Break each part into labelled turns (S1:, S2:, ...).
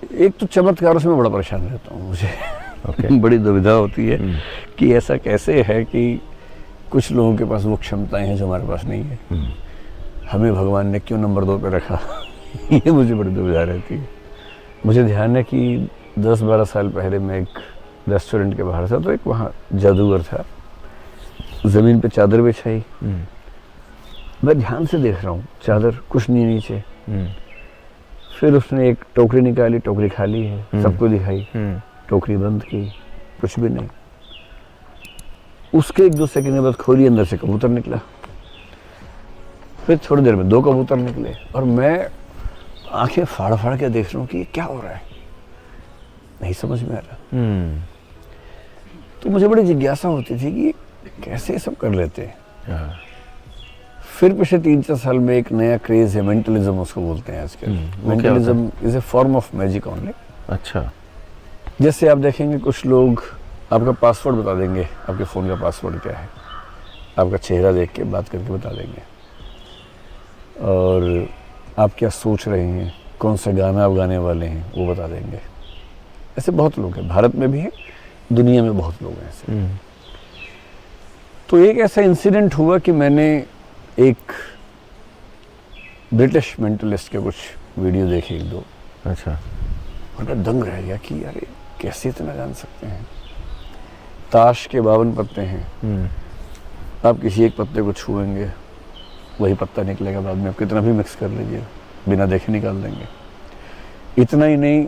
S1: एक तो चमत्कारों से मैं बड़ा परेशान रहता हूँ, मुझे
S2: Okay.
S1: बड़ी दुविधा होती है कि ऐसा कैसे है कि कुछ लोगों के पास वो क्षमताएं हैं जो हमारे पास नहीं है। हमें भगवान ने क्यों नंबर 2 पे रखा ये मुझे बड़ी दुविधा रहती है। मुझे ध्यान है कि 10-12 साल पहले मैं एक रेस्टोरेंट के बाहर था, तो एक वहाँ जादूगर था, ज़मीन पे चादर बिछाई, मैं ध्यान से देख रहा हूँ, चादर कुछ नहीं नीचे। फिर उसने एक टोकरी निकाली, टोकरी खाली है, सबको दिखाई, टोकरी बंद की, कुछ भी नहीं। उसके 1-2 सेकंड के बाद खोली, अंदर से कबूतर निकला। फिर थोड़ी देर में 2 कबूतर निकले और मैं आंखें फाड़ फाड़ के देख रहा हूँ कि ये क्या हो रहा है, नहीं समझ में आ रहा। तो मुझे बड़ी जिज्ञासा होती थी कि कैसे सब कर लेते हैं। फिर पिछले 3-4 साल में एक नया क्रेज है, मेंटलिज्म उसको बोलते हैं आजकल। Mentalism is a form of magic only.
S2: अच्छा।
S1: जैसे आप देखेंगे कुछ लोग आपका पासवर्ड बता देंगे, आपके फ़ोन का पासवर्ड क्या है, आपका चेहरा देख के बात करके बता देंगे, और आप क्या सोच रहे हैं, कौन सा गाना आप गाने वाले हैं वो बता देंगे। ऐसे बहुत लोग हैं, भारत में भी हैं, दुनिया में बहुत लोग हैं ऐसे। तो एक ऐसा इंसिडेंट हुआ कि मैंने एक ब्रिटिश मेंटलिस्ट के कुछ वीडियो देखे 1-2।
S2: अच्छा।
S1: और मैं दंग रह गया कि यार कैसे इतना जान सकते हैं। ताश के 52 पत्ते हैं, आप किसी एक पत्ते को छुएंगे वही पत्ता निकलेगा, बाद में आप कितना भी मिक्स कर लीजिए बिना देखे निकाल देंगे। इतना ही नहीं,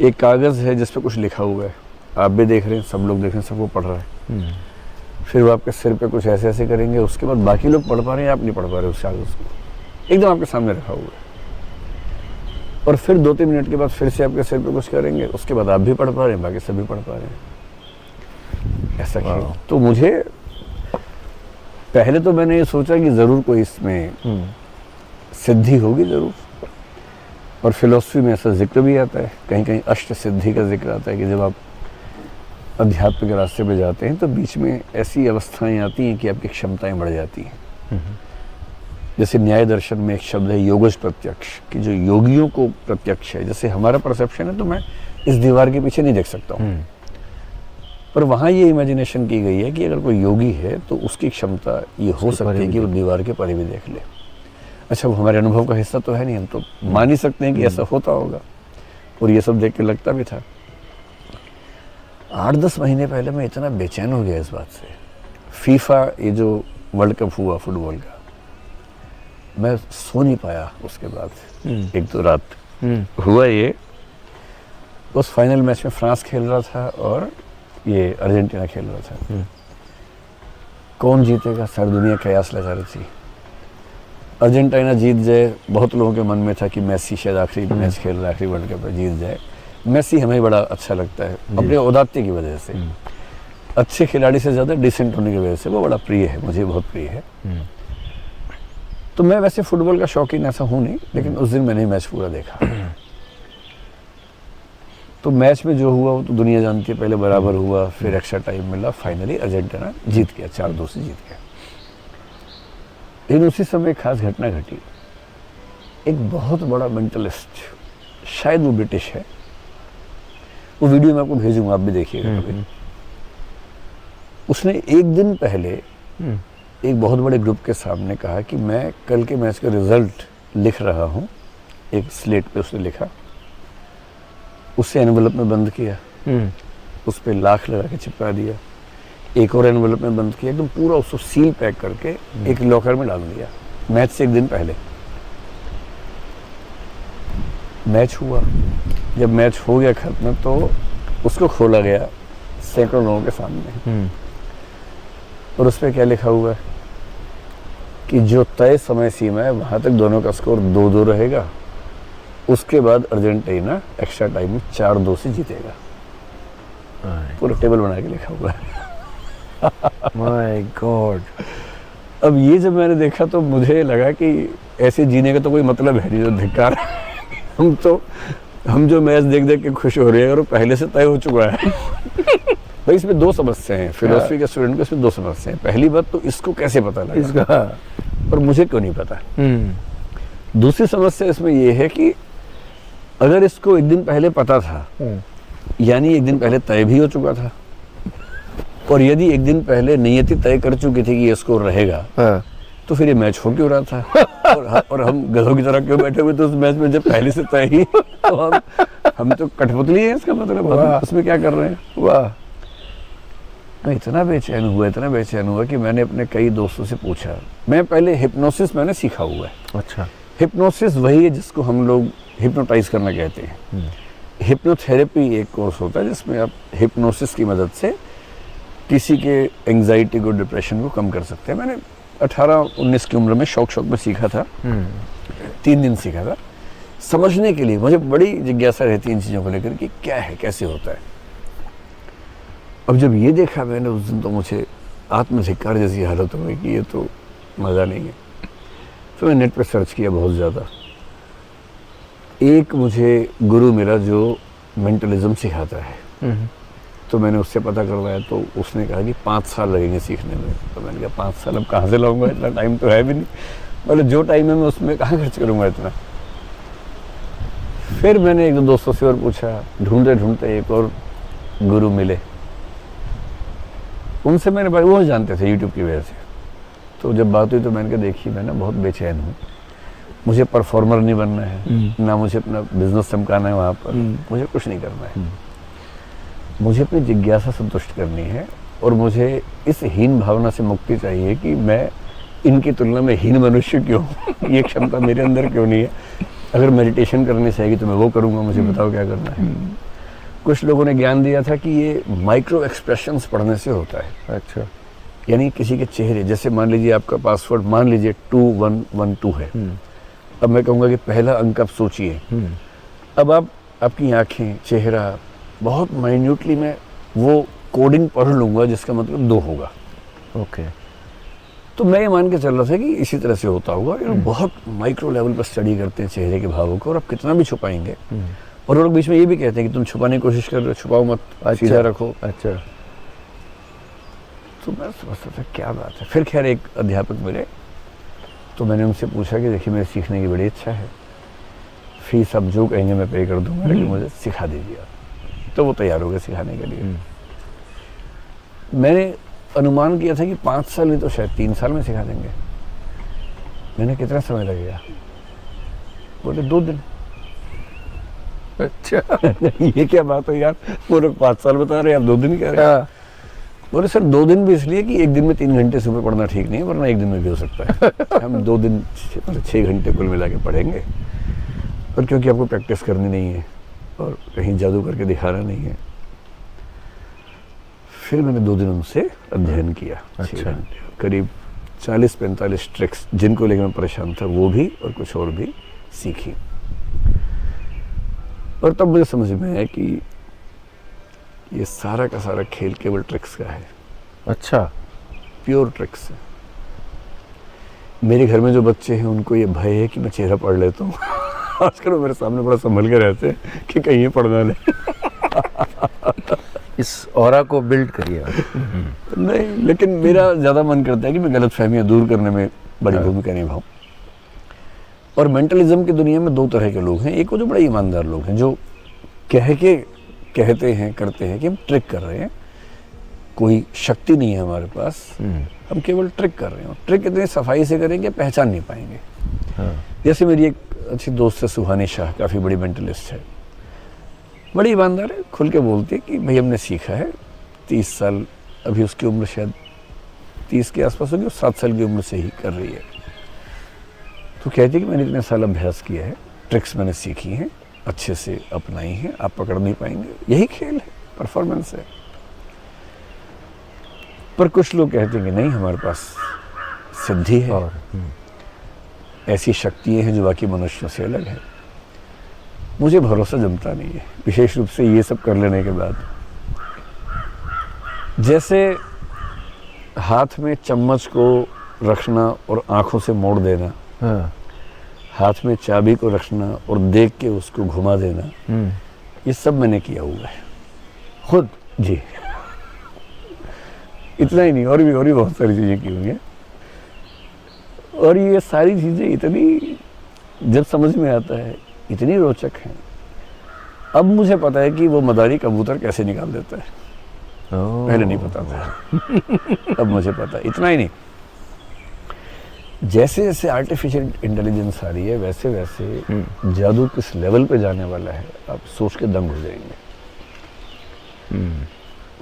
S1: एक कागज़ है जिस पे कुछ लिखा हुआ है, आप भी देख रहे हैं, सब लोग देख रहे हैं, सबको पढ़ रहा है। फिर वो आपके सिर पे कुछ ऐसे ऐसे करेंगे, उसके बाद बाकी लोग पढ़ पा रहे हैं, आप नहीं पढ़ पा रहे उस कागज़ को, एकदम आपके सामने रखा हुआ है। और फिर 2-3 मिनट के बाद फिर से आपके सिर पे कुछ करेंगे, उसके बाद आप भी पढ़ पा रहे हैं, बाकी सभी पढ़ पा रहे हैं। ऐसा क्यों? तो मुझे पहले तो मैंने ये सोचा कि ज़रूर कोई इसमें सिद्धि होगी ज़रूर, और फिलॉसफी में ऐसा जिक्र भी आता है, कहीं कहीं अष्ट सिद्धि का जिक्र आता है कि जब आप अध्यात्म के रास्ते पे जाते हैं तो बीच में ऐसी अवस्थाएं आती हैं कि आपकी क्षमताएं बढ़ जाती हैं। जैसे न्याय दर्शन में एक शब्द है योगज प्रत्यक्ष, कि जो योगियों को प्रत्यक्ष है। जैसे हमारा परसेप्शन है तो मैं इस दीवार के पीछे नहीं देख सकता हूँ, पर वहाँ ये इमेजिनेशन की गई है कि अगर कोई योगी है तो उसकी क्षमता ये हो सकती है कि वो दीवार के परे भी देख ले। अच्छा, वो हमारे अनुभव का हिस्सा तो है नहीं, हम तो मान ही सकते हैं कि ऐसा होता होगा, और ये सब देख के लगता भी था। 8-10 महीने पहले मैं इतना बेचैन हो गया इस बात से। फीफा, ये जो वर्ल्ड कप हुआ फुटबॉल का, मैं सो नहीं पाया उसके बाद 1-2 रात। हुआ ये, उस फाइनल मैच में फ्रांस खेल रहा था और ये अर्जेंटीना खेल रहा था। कौन जीतेगा, सारी दुनिया कयास लगा रही थी। अर्जेंटीना जीत जाए, बहुत लोगों के मन में था कि मेसी शायद आखिरी मैच खेल रहा है, आखिरी वर्ल्ड कप जीत जाए। मेसी हमें बड़ा अच्छा लगता है अपने औदात्य की वजह से, अच्छे खिलाड़ी से ज़्यादा डिसेंट होने की वजह से वो बड़ा प्रिय है, मुझे बहुत प्रिय है। तो मैं वैसे फुटबॉल का शौकीन ऐसा हूँ नहीं, लेकिन उस दिन मैंने मैच पूरा देखा। तो मैच में जो हुआ वो तो दुनिया जानती है, पहले बराबर हुआ, फिर एक्स्ट्रा टाइम मिला, फाइनली अर्जेंटीना जीत गया, 4-2 से जीत गया। लेकिन उसी समय एक खास घटना घटी। एक बहुत बड़ा मेंटलिस्ट, शायद वो ब्रिटिश है, वो वीडियो मैं आपको भेजूंगा, आप भी देखिएगा कभी। उसने एक दिन पहले एक बहुत बड़े ग्रुप के सामने कहा कि मैं कल के मैच का रिजल्ट लिख रहा हूँ। एक स्लेट पे उसने लिखा, उसे एनवेलप में बंद किया, उस पे लाख लगा के चिपका दिया, एक और एनवेलप में बंद किया, एकदम पूरा उसको सील पैक करके एक लॉकर में डाल दिया। मैच से एक दिन पहले मैच हुआ, जब मैच हो गया खत्म तो उसको खोला गया सैकड़ों लोगों के सामने, और उस पर क्या लिखा हुआ है कि जो तय समय सीमा है वहां तक दोनों का स्कोर 2-2 रहेगा, उसके बाद अर्जेंटीना एक्स्ट्रा टाइम में 4-2 से जीतेगा। पूरा टेबल बना के लिखा हुआ है।
S2: My God.
S1: अब ये जब मैंने देखा तो मुझे लगा कि ऐसे जीने का तो कोई मतलब है नहीं, जो धिक्कार। हम जो मैच देख देख के खुश हो रहे हैं और वो पहले से तय हो चुका है। भाई इसमें 2 समस्या हैं, फिलोसफी के स्टूडेंट को इसमें 2 समस्या हैं। पहली बात तो इसको कैसे पता लगा
S2: इसका,
S1: और मुझे क्यों नहीं पता। दूसरी समस्या इसमें ये है कि अगर इसको एक दिन पहले पता था, यानी एक दिन पहले तय भी हो चुका था, और यदि एक दिन पहले नियति तय कर चुकी थी कि ये स्कोर रहेगा, तो फिर ये मैच हो क्यों रहा था? और हम गधों की तरह क्यों बैठे हुए थे उस मैच में, जब पहले से तय ही तो हम तो कठपुतली हैं, इसका मतलब हम उसमें क्या कर रहे हैं?
S2: वाह।
S1: मैं इतना बेचैन हुआ कि मैंने अपने कई दोस्तों से पूछा। मैं पहले हिप्नोसिस मैंने सीखा हुआ है।
S2: अच्छा।
S1: हिप्नोसिस वही है जिसको हम लोग हिप्नोटाइज करना कहते हैं। हिप्नोथेरेपी एक कोर्स होता है जिसमें आप हिप्नोसिस की मदद से किसी के एंजाइटी को, डिप्रेशन को कम कर सकते हैं। मैंने 18-19 की उम्र में शौक में सीखा था। 3 दिन सीखा था, समझने के लिए। मुझे बड़ी जिज्ञासा रहती है इन चीज़ों को लेकर कि क्या है, कैसे होता है। अब जब ये देखा मैंने उस दिन, तो मुझे आत्मधिक्कार जैसी हालत हो गई कि ये तो मज़ा नहीं है। तो मैं नेट पर सर्च किया बहुत ज़्यादा। एक मुझे गुरु मिला जो मेंटलिज्म सिखाता है, तो मैंने उससे पता करवाया। तो उसने कहा कि 5 साल लगेंगे सीखने में। तो मैंने कहा 5 साल अब कहाँ से लाऊंगा, इतना टाइम तो है भी नहीं, मतलब जो टाइम है मैं उसमें कहाँ खर्च करूँगा इतना। फिर मैंने एक दो दोस्तों से और पूछा, ढूंढते ढूंढते एक और गुरु मिले। उनसे मैंने बात, वो जानते थे यूट्यूब की वजह से। तो जब बात हुई तो मैंने कहा देखिए मैं ना बहुत बेचैन हूँ, मुझे परफॉर्मर नहीं बनना है, ना मुझे अपना बिजनेस चमकाना है वहाँ पर, मुझे कुछ नहीं करना है। मुझे अपनी जिज्ञासा संतुष्ट करनी है, और मुझे इस हीन भावना से मुक्ति चाहिए कि मैं इनकी तुलना में हीन मनुष्य क्यों हूँ, ये क्षमता मेरे अंदर क्यों नहीं है। अगर मेडिटेशन करनी चाहिए तो मैं वो करूँगा, मुझे बताओ क्या करना है। कुछ लोगों ने ज्ञान दिया था कि ये माइक्रो एक्सप्रेशंस पढ़ने से होता है।
S2: अच्छा।
S1: यानी किसी के चेहरे, जैसे मान लीजिए आपका पासवर्ड मान लीजिए 2112 है। अब मैं कहूँगा कि पहला अंक आप सोचिए। अब आप, आपकी आंखें, चेहरा, बहुत माइन्यूटली मैं वो कोडिंग पढ़ लूँगा जिसका मतलब 2 होगा।
S2: ओके।
S1: तो मैं ये मान के चल रहा था कि इसी तरह से होता होगा। बहुत माइक्रो लेवल पर स्टडी करते हैं चेहरे के भावों को, और आप कितना भी छुपाएंगे। और वो लोग बीच में ये भी कहते हैं कि तुम छुपाने की कोशिश कर रहे हो, छुपाओ मत, सीधा रखो।
S2: अच्छा।
S1: तो मैं समझता था क्या बात है। फिर खैर एक अध्यापक मिले, तो मैंने उनसे पूछा कि देखिए मेरे सीखने की बड़ी इच्छा है, फीस आप जो कहेंगे मैं पे कर दूंगा, लेकिन मुझे सिखा दीजिए आप। तो वो तैयार हो गए सिखाने के लिए। मैंने अनुमान किया था कि 5 साल नहीं तो शायद 3 साल में सिखा देंगे। मैंने कितना समय लगेगा? बोले 2 दिन।
S2: अच्छा।
S1: ये क्या बात है यार, वो लोग 5 साल बता रहे हैं, आप 2 दिन कह रहे हैं। बोले सर 2 दिन भी इसलिए कि एक दिन में 3 घंटे सुबह पढ़ना ठीक नहीं है, वरना एक दिन में भी हो सकता है। हम 2 दिन 6 घंटे कुल मिला के पढ़ेंगे, और क्योंकि आपको प्रैक्टिस करनी नहीं है और कहीं जादू करके दिखाना नहीं है। फिर मैंने 2 दिन उनसे अध्ययन किया।
S2: अच्छा।
S1: 6 घंटे, करीब 40-45 ट्रिक्स जिनको लेकर मैं परेशान था वो भी, और कुछ और भी सीखी। और तब मुझे समझ में आया कि ये सारा का सारा खेल केवल ट्रिक्स का है।
S2: अच्छा।
S1: प्योर ट्रिक्स है। मेरे घर में जो बच्चे हैं उनको ये भय है कि मैं चेहरा पढ़ लेता हूँ। आजकल वो मेरे सामने बड़ा संभल के रहते हैं कि कहीं ये पढ़ना ले।
S2: इस ऑरा को बिल्ड करिए।
S1: नहीं, लेकिन मेरा ज़्यादा मन करता है कि मैं गलतफहमियां दूर करने में बड़ी भूमिका निभाऊं। और मेंटलिज्म की दुनिया में 2 तरह के लोग हैं। एक वो जो बड़े ईमानदार लोग हैं, जो कहते हैं, करते हैं कि हम ट्रिक कर रहे हैं, कोई शक्ति नहीं है हमारे पास, हम केवल ट्रिक कर रहे हैं। ट्रिक इतनी सफाई से करेंगे पहचान नहीं पाएंगे। जैसे मेरी एक अच्छी दोस्त है सुहानी शाह, काफ़ी बड़ी मेंटलिस्ट है, बड़ी ईमानदार है, खुल के बोलती है कि भाई हमने सीखा है 30 साल, अभी उसकी उम्र शायद 30 के आसपास होगी, और 7 साल की उम्र से ही कर रही है। तो कहती है कि मैंने इतने साल अभ्यास किया है, ट्रिक्स मैंने सीखी हैं, अच्छे से अपनाई हैं, आप पकड़ नहीं पाएंगे, यही खेल है, परफॉर्मेंस है। पर कुछ लोग कहते हैं कि नहीं, हमारे पास सिद्धि है, और ऐसी शक्तियाँ हैं जो बाकी मनुष्यों से अलग है। मुझे भरोसा जमता नहीं है, विशेष रूप से ये सब कर लेने के बाद। जैसे हाथ में चम्मच को रखना और आंखों से मोड़ देना, हाथ में चाबी को रखना और देख के उसको घुमा देना, ये सब मैंने किया हुआ है खुद। जी, इतना ही नहीं, और भी बहुत सारी चीज़ें की हुई हैं। और ये सारी चीज़ें इतनी, जब समझ में आता है, इतनी रोचक हैं अब मुझे पता है कि वो मदारी कबूतर कैसे निकाल देता है,
S2: ओह,
S1: पहले नहीं पता था। अब मुझे पता है। इतना ही नहीं, जैसे जैसे आर्टिफिशियल इंटेलिजेंस आ रही है वैसे वैसे जादू किस लेवल पे जाने वाला है आप सोच के दंग हो जाएंगे।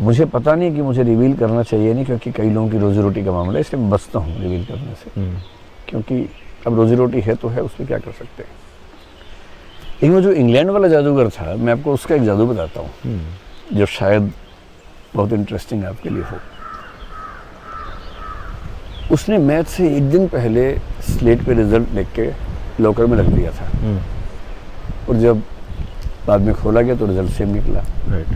S1: मुझे पता नहीं कि मुझे रिवील करना चाहिए नहीं, क्योंकि कई लोगों की रोजी रोटी का मामला है, इसलिए मैं बचता हूँ रिवील करने से, क्योंकि अब रोजी रोटी है तो है, उस पर क्या कर सकते हैं। लेकिन वो जो इंग्लैंड वाला जादूगर था, मैं आपको उसका एक जादू बताता हूँ जो शायद बहुत इंटरेस्टिंग आपके लिए हो। उसने मैथ से एक दिन पहले स्लेट पे रिजल्ट लिख के लॉकर में रख दिया था, और जब बाद में खोला गया तो रिजल्ट सेम निकला।
S2: राइट।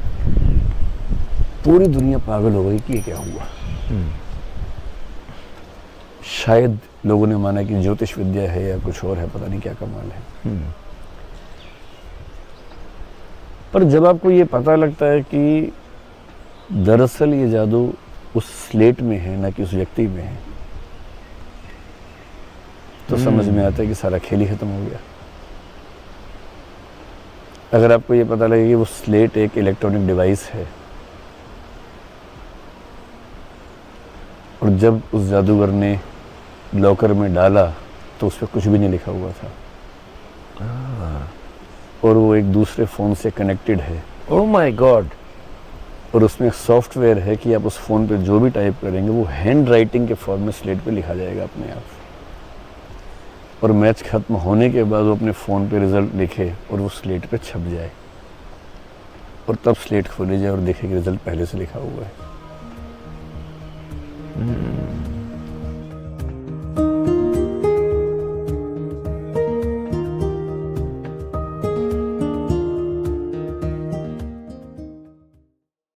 S1: पूरी दुनिया पागल हो गई कि ये क्या हुआ। शायद लोगों ने माना कि ज्योतिष विद्या है या कुछ और है, पता नहीं क्या कमाल है। पर जब आपको ये पता लगता है कि दरअसल ये जादू उस स्लेट में है ना कि उस व्यक्ति में है, तो समझ में आता है कि सारा खेल ही खत्म हो गया। अगर आपको ये पता लगे कि वो स्लेट एक इलेक्ट्रॉनिक डिवाइस है, और जब उस जादूगर ने लॉकर में डाला तो उस पर कुछ भी नहीं लिखा हुआ था, और वो एक दूसरे फ़ोन से कनेक्टेड है।
S2: Oh my God.
S1: और उसमें सॉफ्टवेयर है कि आप उस फ़ोन पे जो भी टाइप करेंगे वो हैंड राइटिंग के फॉर्म में स्लेट पे लिखा जाएगा अपने आप, और मैच ख़त्म होने के बाद वो अपने फ़ोन पे रिज़ल्ट लिखे और वो स्लेट पे छप जाए, और तब स्लेट खोली जाए और देखे कि रिज़ल्ट पहले से लिखा हुआ है।